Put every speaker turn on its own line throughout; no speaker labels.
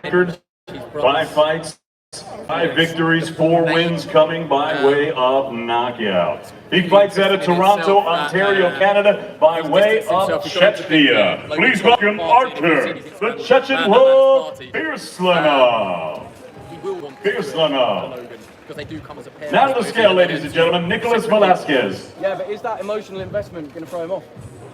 record, 5 fights, 5 victories, 4 wins coming by way of knockout. He fights out of Toronto, Ontario, Canada by way of Chechnya. Please welcome Arthur, the Chechen Wolf, Birslanov. Now to the scale, ladies and gentlemen, Nicholas Velasquez.
Yeah, but is that emotional investment going to throw him off?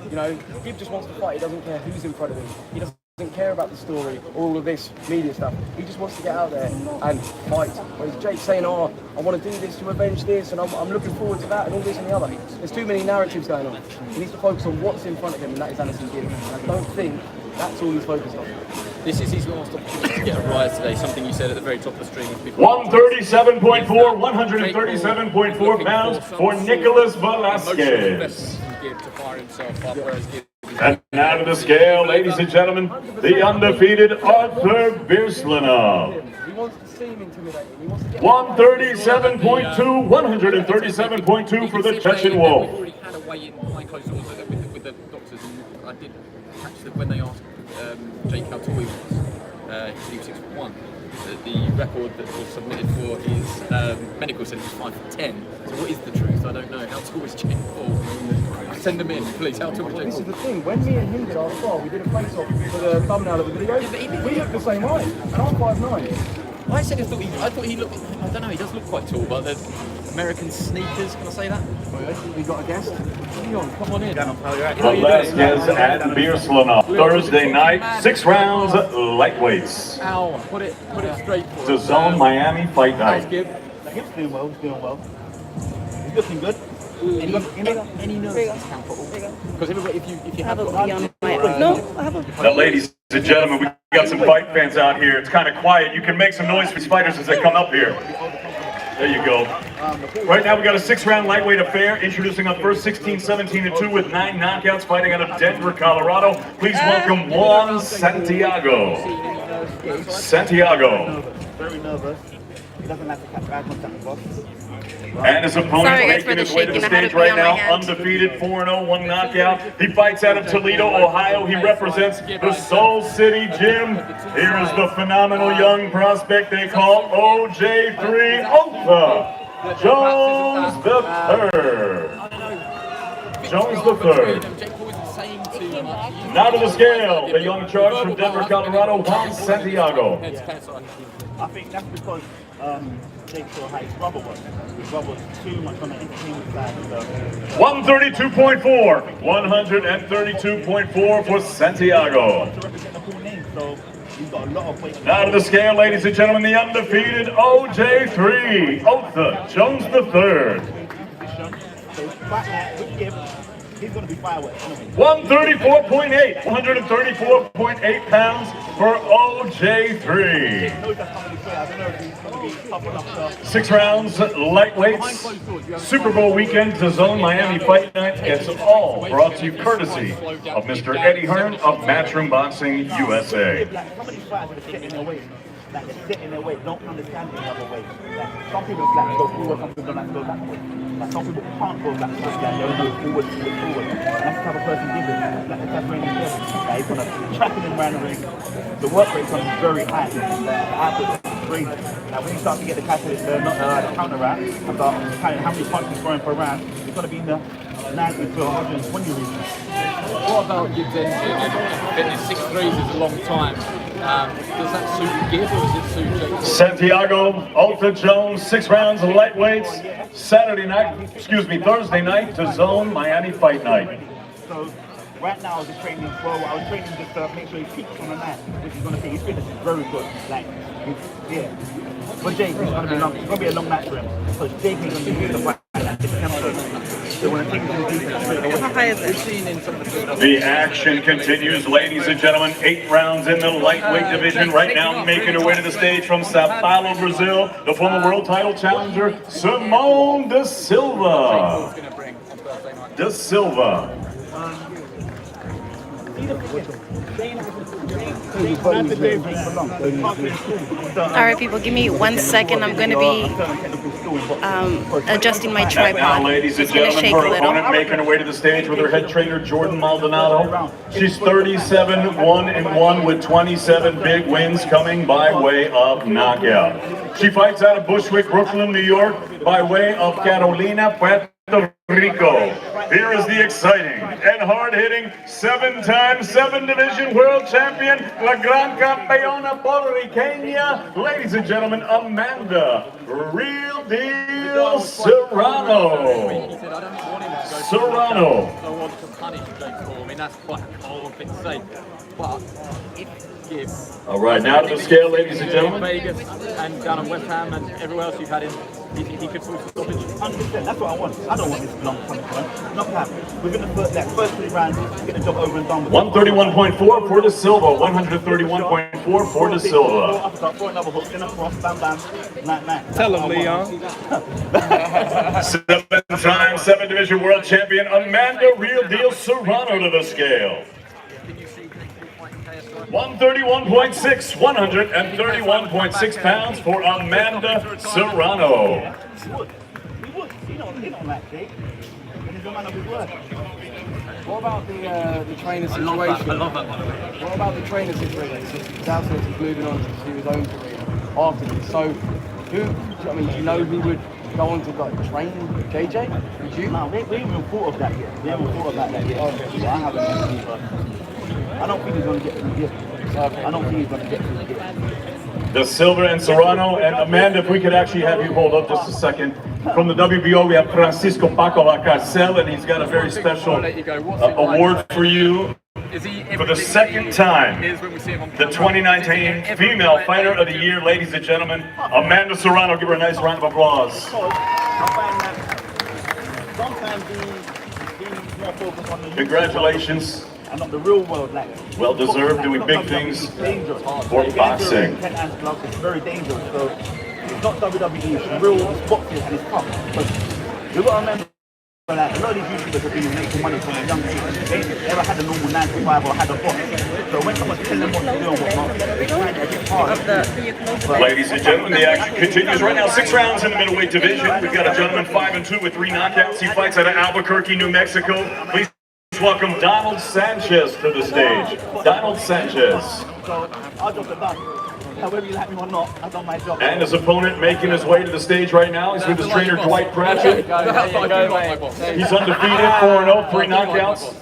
You know, Gib just wants to fight. He doesn't care who's in front of him. He doesn't care about the story or all of this media stuff. He just wants to get out there and fight. Whereas Jake's saying, oh, I want to do this to avenge this, and I'm looking forward to that, and all this and the other. There's too many narratives going on. He needs to focus on what's in front of him, and that is AnEsonGib. And I don't think that's all he's focused on.
This is his last opportunity to get a rise today, something you said at the very top of the stream.
137.4, 137.4 pounds for Nicholas Velasquez. And now to the scale, ladies and gentlemen, the undefeated Arthur Birslanov.
He wants to seem intimidating. He wants to get
137.2, 137.2 for the Chechen Wolf.
We already had a weigh-in behind closed doors with the doctors, and I did catch them when they asked Jake how tall he was. He was 6'1". The record that was submitted for his medical said he was 5'10". So what is the truth? I don't know. How tall is Jake Paul? Send them in, please. How tall is Jake Paul?
This is the thing. When me and him did our trial, we did a face-off for the thumbnail of the video. We look the same height, and I'm 5'9".
I said I thought he looked. I don't know. He does look quite tall, but the American sneakers. Can I say that?
We got a guest.
Come on in.
Velasquez and Birslanov. Thursday night, 6 rounds, lightweights.
Ow! Put it straight for
The Zone Miami Fight
How's
Night.
Gib?
He's doing well, He's looking good.
Any nerves count for all? Because if you have got
No, I haven't.
Now, ladies and gentlemen, we got some fight fans out here. It's kind of quiet. You can make some noise for these fighters as they come up here. There you go. Right now, we got a 6-round lightweight affair. Introducing up first, 16-17-2 with 9 knockouts, fighting out of Denver, Colorado. Please welcome Juan Santiago. Santiago.
Very nervous. He doesn't like to catch eye contact with us.
And his opponent making his way to the stage right now, undefeated, 4-0, 1 knockout. He fights out of Toledo, Ohio. He represents the Soul City Gym. Here is the phenomenal young prospect they call OJ3 Ultra Jones the Third. Jones the Third. Now to the scale, the young charge from Denver, Colorado, Juan Santiago.
I think that's because Jake saw how his brother was. His brother was too much on the entertainment side.
132.4, 132.4 for Santiago.
To represent the full name, so he's got a lot of weight.
Now to the scale, ladies and gentlemen, the undefeated OJ3, Otha Jones the Third.
So fight night with Gib, he's going to be fireworks anyway.
134.8, 134.8 pounds for OJ3. 6 rounds, lightweights, Super Bowl weekend, the Zone Miami Fight Night. It's all brought to you courtesy of Mr. Eddie Hearn of Matchroom Boxing USA.
Some of these fighters are getting their way. Like they're set in their way, don't understand the other way. Like some people like go forward, some people don't like to go backward. Like some people can't go backward, like they'll go forward. And that's the type of person Gib is. Like the type of person Gib is. Like he's gonna tracking him around the ring. The work rate comes very high. The output is crazy. Like when you start to get the counter out, about counting how many punches he's throwing per round, it's gonna be in the 90 to 120 region.
What about Gib's engine? Fitness 6'3" is a long time. Does that suit Gib or does it suit Jake?
Santiago, Ultra Jones, 6 rounds of lightweights, Thursday night, to Zone Miami Fight Night.
So right now I was just training slow. I was training just to make sure he peaks on the mat, which is going to say his fitness is very good. Like, yeah. But Jake, it's going to be long. It's going to be a long match for him. So Jake is going to be the fight.
The action continues, ladies and gentlemen. 8 rounds in the lightweight division. Right now, making her way to the stage from Sao Paulo, Brazil, the former world title challenger, Simone da Silva. Da Silva.
Alright people, give me 1 second. I'm going to be adjusting my
And
tripod.
now, ladies and
It's going to
gentlemen,
shake a
her
little.
opponent making her way to the stage with her head trainer, Jordan Maldonado. She's 37-1-1 with 27 big wins coming by way of knockout. She fights out of Bushwick, Brooklyn, New York, by way of Carolina, Puerto Rico. Here is the exciting and hard-hitting 7-time 7-division world champion, La Gran Campeona Puertorriqueña, ladies and gentlemen, Amanda Real Deal Serrano. Serrano.
I want to punish Jake Paul. I mean, that's quite a cold thing to say. But if Gib...
All right, now to the scale, ladies and gentlemen.
Vegas and down on West Ham and everywhere else you've had him, he could force a stoppage.
100%, that's what I want. I don't want this long punishment. Knock out. Within the first 3 rounds, get the job over and done with.
131.4 for De Silva, 131.4 for De Silva.
Throw another hook, then a cross, bam, bam. Night.
Tell him, Leon.
7-time 7-division world champion Amanda Real Deal Serrano to the scale. 131.6, 131.6 pounds for Amanda Serrano.
He would. He don't like Jake. And he's a man of his word.
What about the trainer situation?
I love that one.
What about the trainer situation? Sanchez is moving on to do his own career after this. So, do you know who would go on to train JJ? Would you?
No, we haven't even thought of that yet. We haven't thought about that yet. Okay. I haven't either. I don't think he's going to get through here. I don't think he's going to get through here.
De Silva and Serrano, and Amanda, if we could actually have you hold up just a second. From the WBO, we have Francisco Paco Vacarcel, and he's got a very special award for you. For the second time, the 2019 Female Fighter of the Year, ladies and gentlemen, Amanda Serrano. Give her a nice round of applause.
I find that sometimes being more focused on the
Congratulations.
and not the real world, like
Well deserved, doing big things
dangerous.
for boxing.
10 hands gloves is very dangerous. So it's not WWE, it's real boxing and it's tough. Because you got to remember, like, a lot of these YouTubers have been making money from a young age. They never had a normal 9 to 5 or had a box. So when someone's telling them what to do and whatnot, they find it a bit hard.
Ladies and gentlemen, the action continues right now. 6 rounds in the middleweight division. We've got a gentleman 5-2 with 3 knockouts. He fights out of Albuquerque, New Mexico. Please welcome Donald Sanchez to the stage. Donald Sanchez.
So our jobs are done. Whether you like me or not, I've done my job.
And his opponent making his way to the stage right now. He's with his trainer, Dwight Pratchett. He's undefeated, 4-0, 3 knockouts.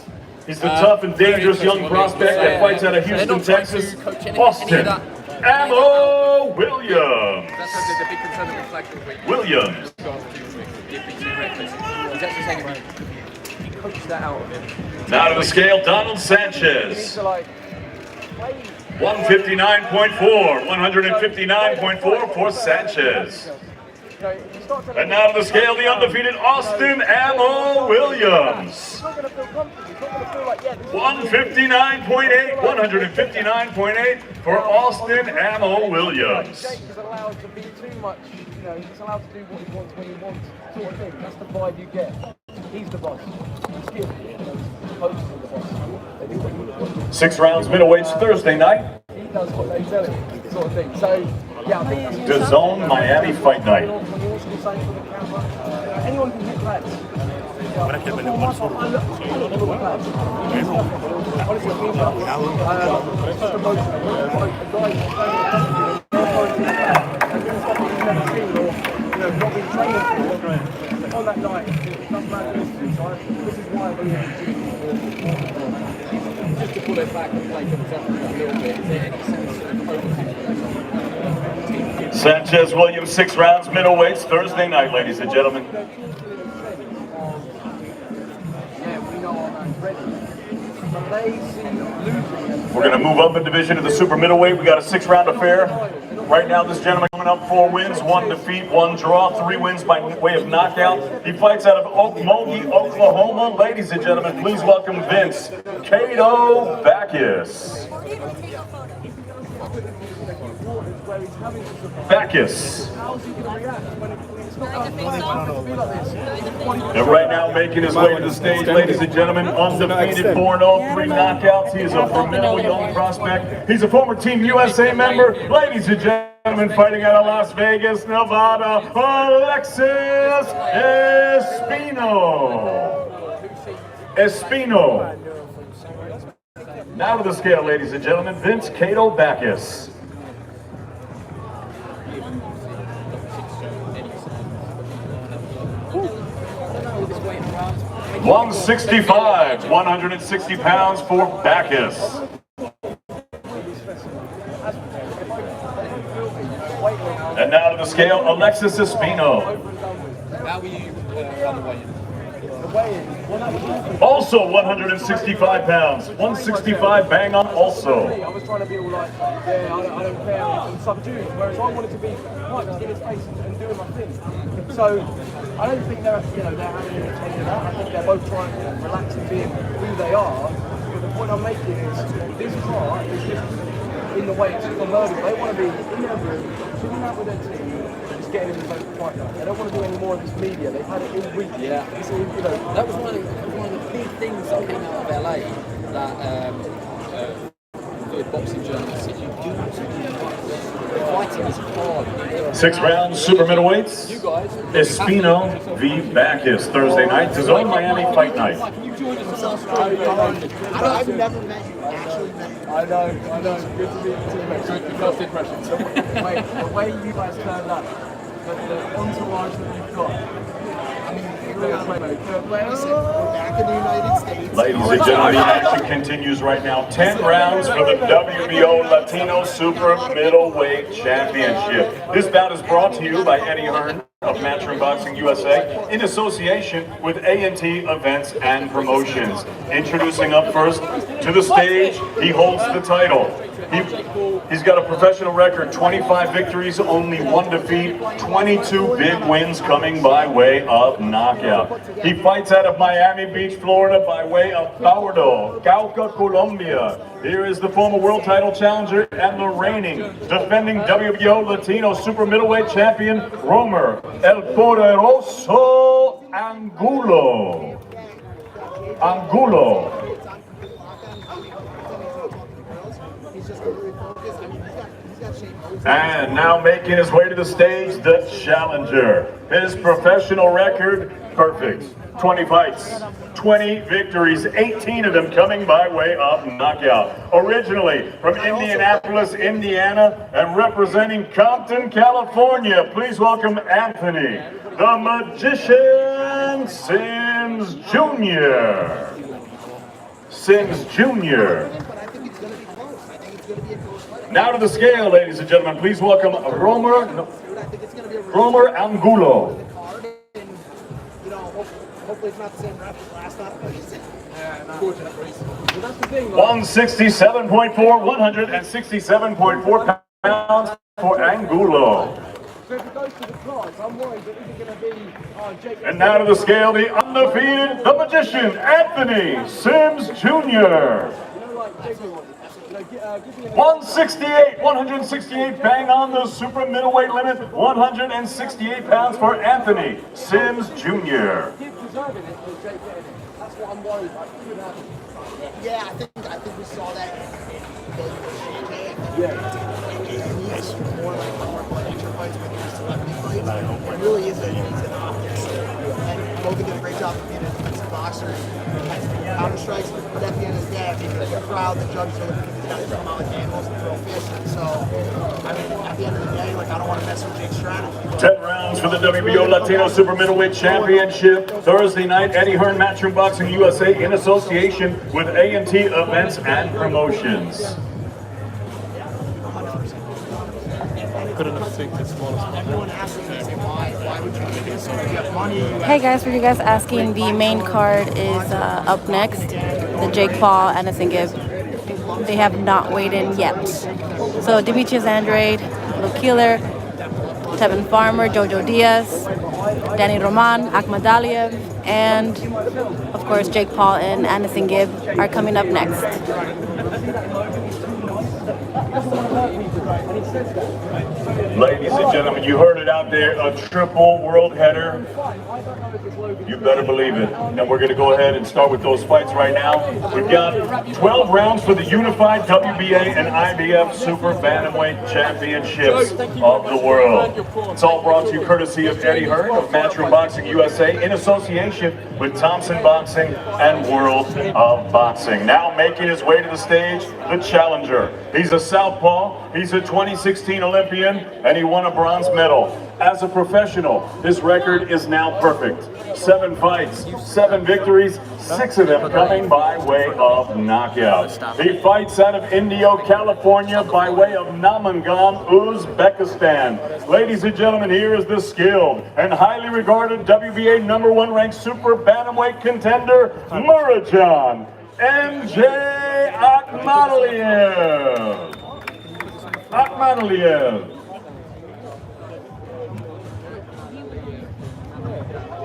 He's the tough and dangerous young prospect that fights out of Houston, Texas, Austin. Ammo Williams.
That's the big concern with the flag
Williams.
He's actually saying he coached that out of him.
Now to the scale, Donald Sanchez. 159.4, 159.4 for Sanchez. And now to the scale, the undefeated Austin Ammo Williams. 159.8, 159.8 for Austin Ammo Williams.
Jake is allowed to be too much, he's allowed to do what he wants when he wants, sort of thing. That's the vibe you get. He's the boss. He's good. Coach is the boss. They do what he wants.
6 rounds middleweights Thursday night.
He does what they tell him, sort of thing. So, yeah, I think
The Zone Miami Fight Night.
anyone can hit lads. On that night, it doesn't matter this is why we
Just to pull it back and play things up a little bit, is there any sense of
Sanchez Williams, 6 rounds middleweights Thursday night, ladies and gentlemen.
Yeah, we know our man's ready. But they see losing.
We're going to move up a division to the super middleweight. We got a 6-round affair. Right now, this gentleman coming up 4 wins, 1 defeat, 1 draw, 3 wins by way of knockout. He fights out of Okmulgee, Oklahoma. Ladies and gentlemen, please welcome Vince Kato Bacchus.
where he's having to survive.
Bacchus.
How's he going to react when it's not going to be like this?
And right now making his way to the stage, ladies and gentlemen, undefeated 4-0, 3 knockouts. He is a formidable young prospect. He's a former Team USA member. Ladies and gentlemen, fighting out of Las Vegas, Nevada, Alexis Espinal. Now to the scale, ladies and gentlemen, Vince Cato Bacchus. 165, 160 pounds for Bacchus. And now to the scale, Alexis Espinal.
How were you on the weigh-in?
Also 165 pounds, 165 bang on also.
I was trying to be all like, yeah, I don't care, and subdued, whereas I wanted to be right in his face and doing my thing. So I don't think they're having any intention of that. I think they're both trying to relax and being who they are. But the point I'm making is this car is just in the way it's for murder. They want to be in their room, chilling out with their team, just getting in the boat fight night. They don't want to do any more of this media. They've had it all week.
Yeah.
It's all, you know,
That was one of the big things that came out of LA that the boxing journalists said you do fighting is hard.
6 rounds, super middleweights.
You guys,
Espino v. Bacchus, Thursday night, DAZN Miami Fight Night.
can you join us on
I've never met you, actually met you.
I know. Good to be in the team.
First impressions.
The way you guys turned up, the entourage that you've got. I mean,
Listen, we're back in the United States.
Ladies and gentlemen, the action continues right now. 10 rounds for the WBO Latino Super Middleweight Championship. This bout is brought to you by Eddie Hearn of Matchroom Boxing USA in association with A&T Events and Promotions. Introducing up first to the stage, he holds the title. He's got a professional record, 25 victories, only 1 defeat, 22 big wins coming by way of knockout. He fights out of Miami Beach, Florida by way of Cauca, Colombia. Here is the former world title challenger and the reigning, defending WBO Latino Super Middleweight Champion, Romer El Poderoso Angulo. And now making his way to the stage, the challenger. His professional record, perfect. 20 fights, 20 victories, 18 of them coming by way of knockout. Originally from Indianapolis, Indiana, and representing Compton, California, please welcome Anthony, the Magician Sims Jr. Now to the scale, ladies and gentlemen, please welcome Romer Angulo.
Hopefully it's not the same rep as last time.
167.4, 167.4 pounds for Angulo.
so if it goes to the cards, I'm worried that is it going to be Jake.
And now to the scale, the undefeated, the Magician, Anthony Sims Jr.
You know, like Jake was.
168, 168 bang on the super middleweight limit, 168 pounds for Anthony Sims Jr.
Keep preserving it for Jake getting it. That's what I'm worried about.
Yeah, I think we saw that. He's more like more nature fights when he's celebrity fights. It really is he's an optimist. And Logan did a great job of being a defensive boxer. Counter strikes, but at the end of the day, I mean, the crowd, the judges are looking at the guys come out with handles and throw fists. And so, I mean, at the end of the day, like, I don't want to mess with Jake's strategy.
10 rounds for the WBO Latino Super Middleweight Championship. Thursday night, Eddie Hearn, Matchroom Boxing USA in association with A&T Events and Promotions.
Everyone asks me, they say, why would you do this? So you have money, you have
Hey guys, for you guys asking, the main card is up next. The Jake Paul, AnEsonGib. They have not weighed in yet. So Demetrius Andrade, Keeler, TEVIN Farmer, JOJO Diaz, Danny Roman, Akhmadaliev, and of course Jake Paul and AnEsonGib are coming up next.
And he says that.
Ladies and gentlemen, you heard it out there, a triple world header. You better believe it. And we're going to go ahead and start with those fights right now. We've got 12 rounds for the unified WBA and IBF Super Bantamweight Championships of the world. It's all brought to you courtesy of Eddie Hearn of Matchroom Boxing USA in association with Thompson Boxing and World of Boxing. Now making his way to the stage, the challenger. He's a southpaw, he's a 2016 Olympian, and he won a bronze medal. As a professional, his record is now perfect. 7 fights, 7 victories, 6 of them coming by way of knockout. He fights out of Indio, California by way of Namangan, Uzbekistan. Ladies and gentlemen, here is the skilled and highly regarded WBA #1 ranked super bantamweight contender, Murodjon MJ Akhmadaliev. Akhmadaliev.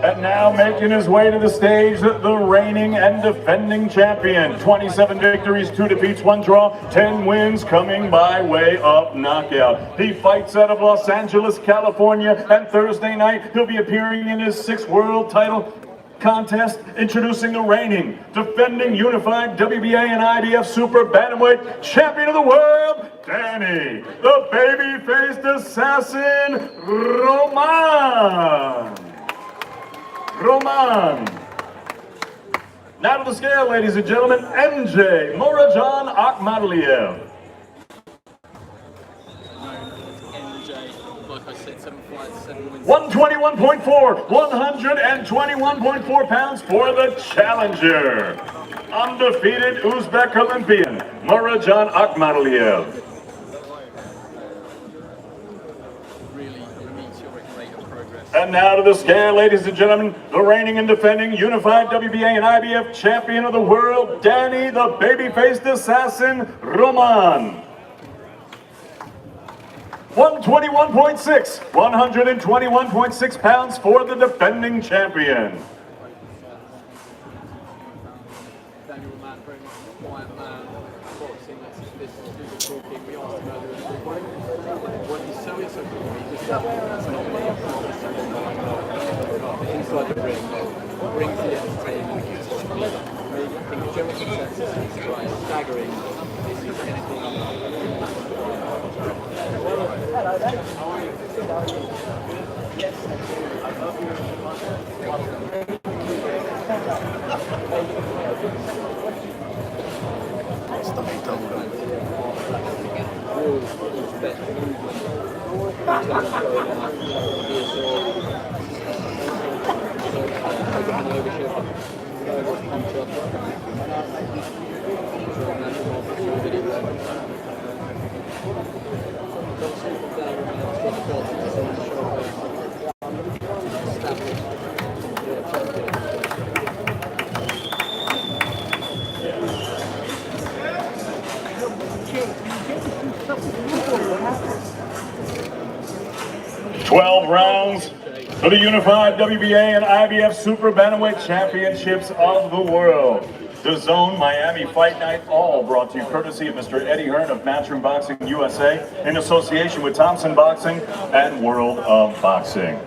And now making his way to the stage, the reigning and defending champion. 27 victories, 2 defeats, 1 draw, 10 wins coming by way of knockout. He fights out of Los Angeles, California, and Thursday night he'll be appearing in his 6th world title contest, introducing the reigning, defending unified WBA and IBF Super Bantamweight champion of the world, Danny, the baby-faced assassin, Roman. Now to the scale, ladies and gentlemen, MJ Murodjon Akhmadaliev.
Like I said, 7 fights, 7 wins.
121.4, 121.4 pounds for the challenger. Undefeated Uzbek Olympian, Murodjon Akhmadaliev. And now to the scale, ladies and gentlemen, the reigning and defending unified WBA and IBF champion of the world, Danny, the baby-faced assassin, Roman. 121.6, 121.6 pounds for the defending champion.
Danny Roman, very much a quiet man. Boxing, that's his business. We were talking, we asked him earlier, what he's so insecure, he just inside the ring, brings the entertainment. I think general consensus is quite staggering. This is anything
rounds for the unified WBA and IBF Super Bantamweight Championships of the world. The Zone Miami Fight Night, all brought to you courtesy of Mr. Eddie Hearn of Matchroom Boxing USA in association with Thompson Boxing and World of Boxing.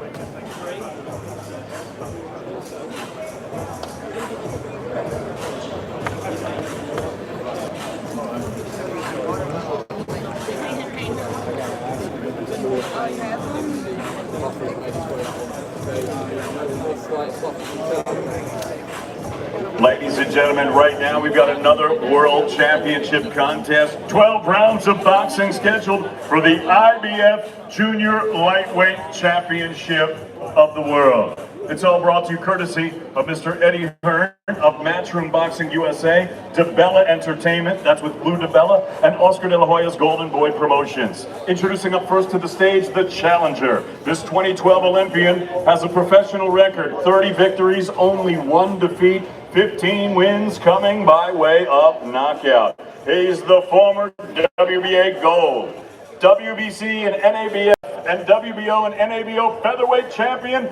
Ladies and gentlemen, right now we've got another World Championship contest. 12 rounds of boxing scheduled for the IBF Junior Lightweight Championship of the world. It's all brought to you courtesy of Mr. Eddie Hearn of Matchroom Boxing USA, DeBella Entertainment, that's with Blue DeBella, and Oscar De La Hoya's Golden Boy Promotions. Introducing up first to the stage, the challenger. This 2012 Olympian has a professional record, 30 victories, only 1 defeat, 15 wins coming by way of knockout. He's the former WBA Gold, WBC and NABF, and WBO and NABO featherweight champion.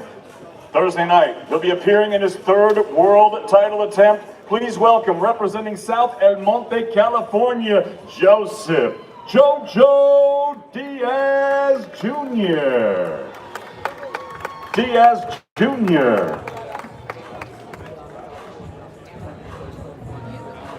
Thursday night, he'll be appearing in his 3rd world title attempt. Please welcome, representing South El Monte, California, Joseph JOJO Diaz Jr. Diaz Jr.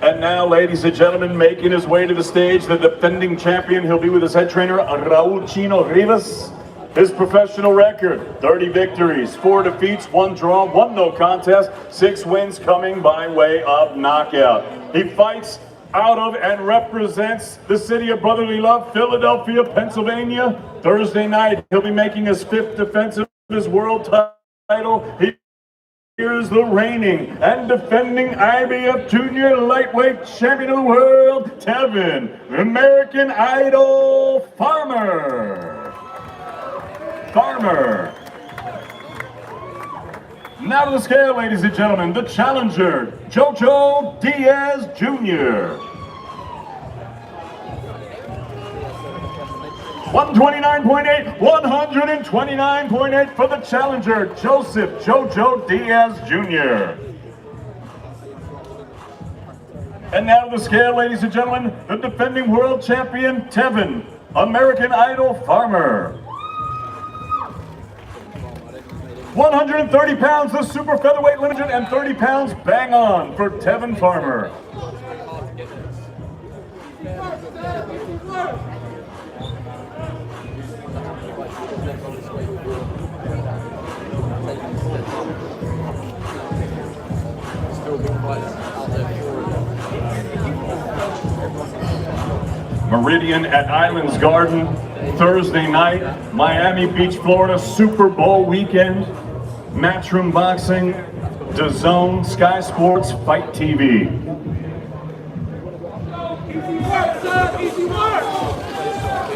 And now, ladies and gentlemen, making his way to the stage, the defending champion. He'll be with his head trainer, Raul Chino Rivas. His professional record, 30 victories, 4 defeats, 1 draw, 1 no contest, 6 wins coming by way of knockout. He fights out of and represents the city of brotherly love, Philadelphia, Pennsylvania. Thursday night, he'll be making his 5th defense of his world title. Here's the reigning and defending IBF Junior Lightweight Champion of the World, TEVIN, American Idol Farmer. Now to the scale, ladies and gentlemen, the challenger, JOJO Diaz Jr. 129.8, 129.8 for the challenger, Joseph JOJO Diaz Jr. And now to the scale, ladies and gentlemen, the defending world champion, TEVIN, American Idol Farmer. 130 pounds, the super featherweight limited, and 30 pounds bang on for TEVIN Farmer. Meridian at Islands Garden, Thursday night, Miami Beach, Florida, Super Bowl weekend, Matchroom Boxing, DAZN, Sky Sports, Fight TV.
Easy work, son! Easy work!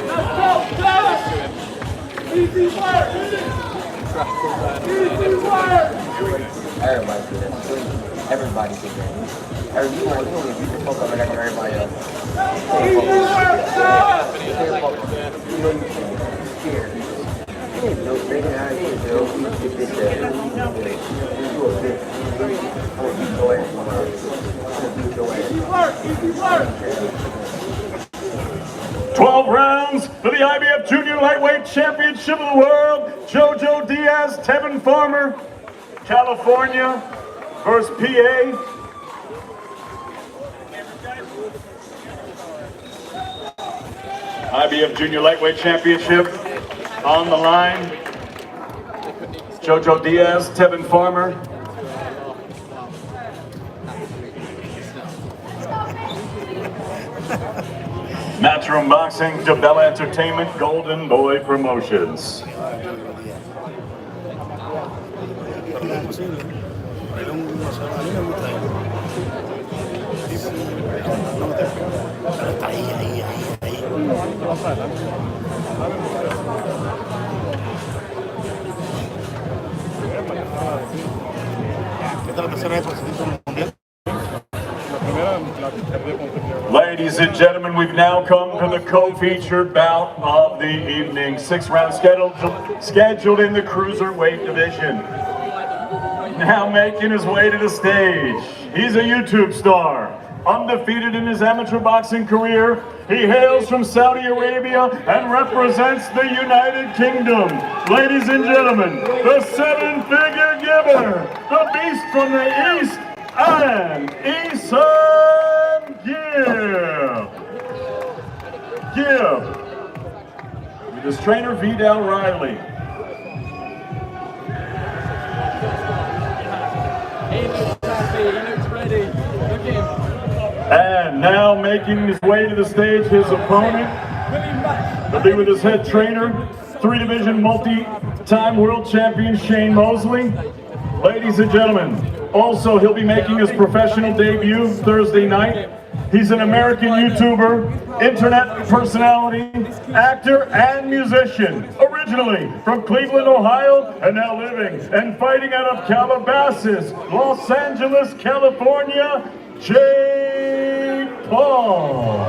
Let's go, Josh! Easy work! Easy work!
Everybody did that. Everybody did that. You don't beat the fuck up like everybody else.
Easy work, son!
You know you scared. You ain't no nigga out here, Bill. You get this shit. You a bitch. I'm gonna beat your ass. I'm gonna beat your ass.
Easy work! Easy work!
12 rounds for the IBF Junior Lightweight Championship of the World. JOJO Diaz, TEVIN Farmer, California versus PA. IBF Junior Lightweight Championship on the line. JOJO Diaz, TEVIN Farmer. Matchroom Boxing, DeBella Entertainment, Golden Boy Promotions. Ladies and gentlemen, we've now come to the co-featured bout of the evening. 6 rounds scheduled in the cruiserweight division. Now making his way to the stage, he's a YouTube star, undefeated in his amateur boxing career. He hails from Saudi Arabia and represents the United Kingdom. Ladies and gentlemen, the 7-figure giver, the beast from the east, AnEsonGib. With his trainer, Vidal Riley. And now making his way to the stage, his opponent will be with his head trainer, 3-division multi-time world champion Shane Mosley. Ladies and gentlemen, also he'll be making his professional debut Thursday night. He's an American YouTuber, internet personality, actor, and musician. Originally from Cleveland, Ohio, and now living and fighting out of Calabasas, Los Angeles, California, Jake Paul.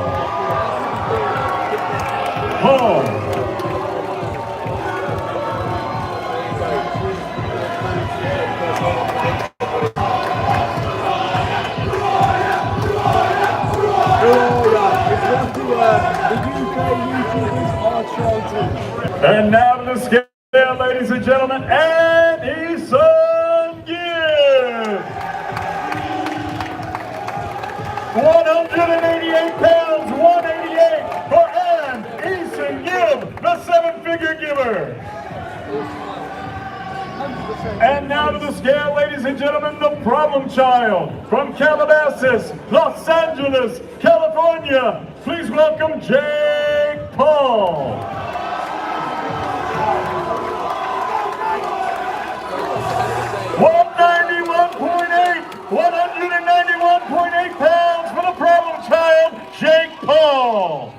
Did you
And now to the scale, ladies and gentlemen, AnEsonGib. 188 pounds, 188 for AnEsonGib, the 7-figure giver. And now to the scale, ladies and gentlemen, the problem child from Calabasas, Los Angeles, California. Please welcome Jake Paul. 191.8 pounds for the problem child, Jake Paul.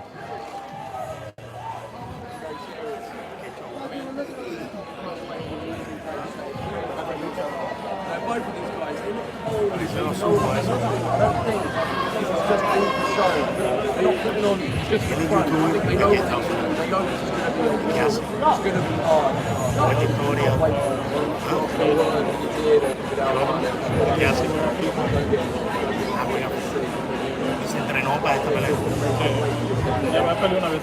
Both of these guys, they look old. They're not so I don't think this is just all for show. They're not putting on just for fun. I think they know this is going to be hard.
Se entrenó para esta pelea.
Ya me peleado una vez.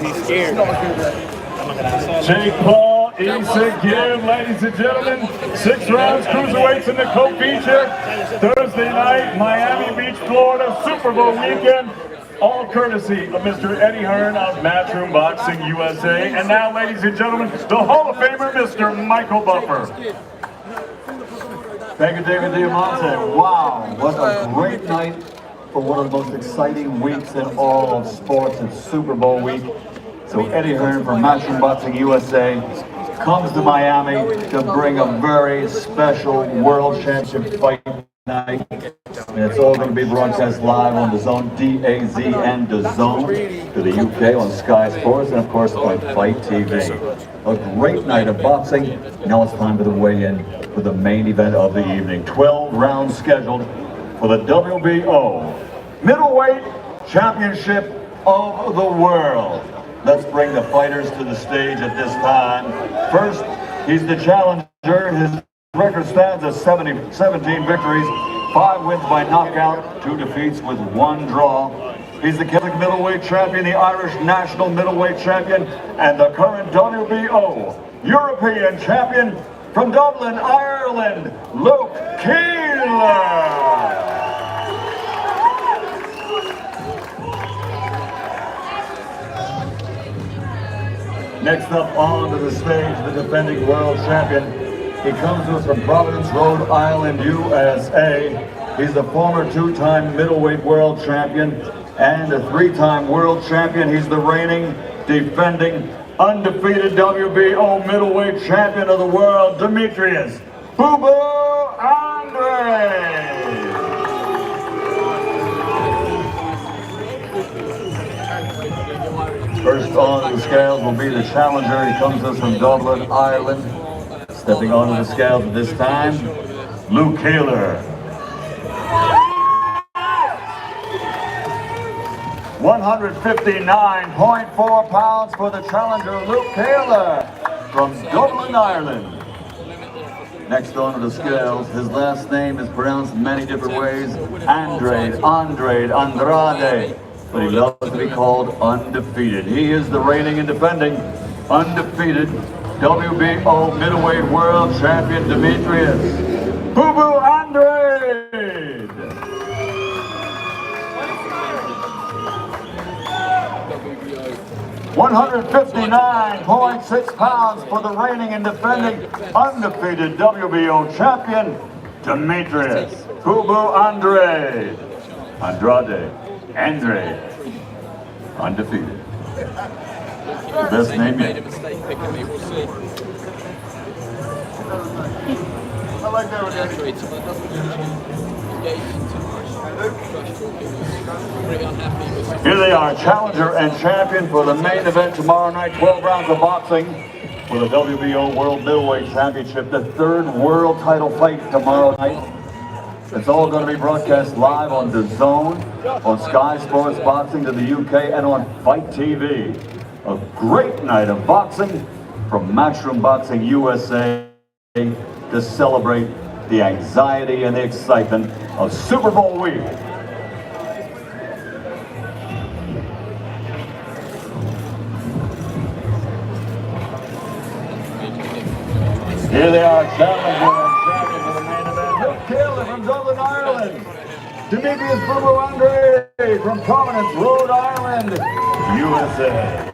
He's scared.
Jake Paul, AnEsonGib, ladies and gentlemen. 6 rounds, cruiserweights in the co-feature. Thursday night, Miami Beach, Florida, Super Bowl weekend. All courtesy of Mr. Eddie Hearn of Matchroom Boxing USA. And now, ladies and gentlemen, the Hall of Famer, Mr. Michael Buffer.
Thank you, David Diamante. Wow, what a great night for one of the most exciting weeks in all of sports. It's Super Bowl week. So Eddie Hearn from Matchroom Boxing USA comes to Miami to bring a very special World Championship fight night. And it's all going to be broadcast live on DAZN, DAZN and DAZN to the UK on Sky Sports and of course on Fight TV. A great night of boxing. Now it's time for the weigh-in for the main event of the evening. 12 rounds scheduled for the WBO Middleweight Championship of the World. Let's bring the fighters to the stage at this time. First, he's the challenger. His record stands at 17 victories, 5 wins by knockout, 2 defeats with 1 draw. He's the Celtic middleweight champion, the Irish national middleweight champion, and the current WBO European champion from Dublin, Ireland, Luke Keeler. Next up onto the stage, the defending world champion. He comes to us from Providence, Rhode Island, USA. He's the former 2-time middleweight world champion and a 3-time world champion. He's the reigning, defending, undefeated WBO middleweight champion of the world, DEMETRIUS "Boo-Boo" Andrade. First on the scales will be the challenger. He comes to us from Dublin, Ireland. Stepping onto the scales at this time, Luke Keeler. 159.4 pounds for the challenger, Luke Keeler from Dublin, Ireland. Next onto the scales, his last name is pronounced many different ways. Andrade, Andrade. But he loves to be called undefeated. He is the reigning and defending undefeated WBO middleweight world champion, DEMETRIUS "Boo-Boo" Andrade. 159.6 pounds for the reigning and defending undefeated WBO champion, DEMETRIUS "Boo-Boo" Andrade. Andrade, undefeated. The best name yet.
I like that one,
Here they are, challenger and champion for the main event tomorrow night, 12 rounds of boxing. for the WBO World Middleweight Championship, the third world title fight tomorrow night. It's all going to be broadcast live on DAZN, on Sky Sports Boxing to the UK, and on Fight TV. A great night of boxing from Matchroom Boxing USA to celebrate the anxiety and the excitement of Super Bowl week. Here they are, challenging for the main event. Keeler from Dublin, Ireland. Demetrius Andrade from Providence, Rhode Island, USA.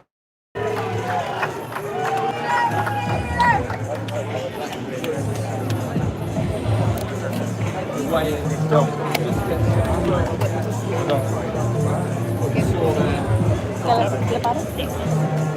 ¿Le parece?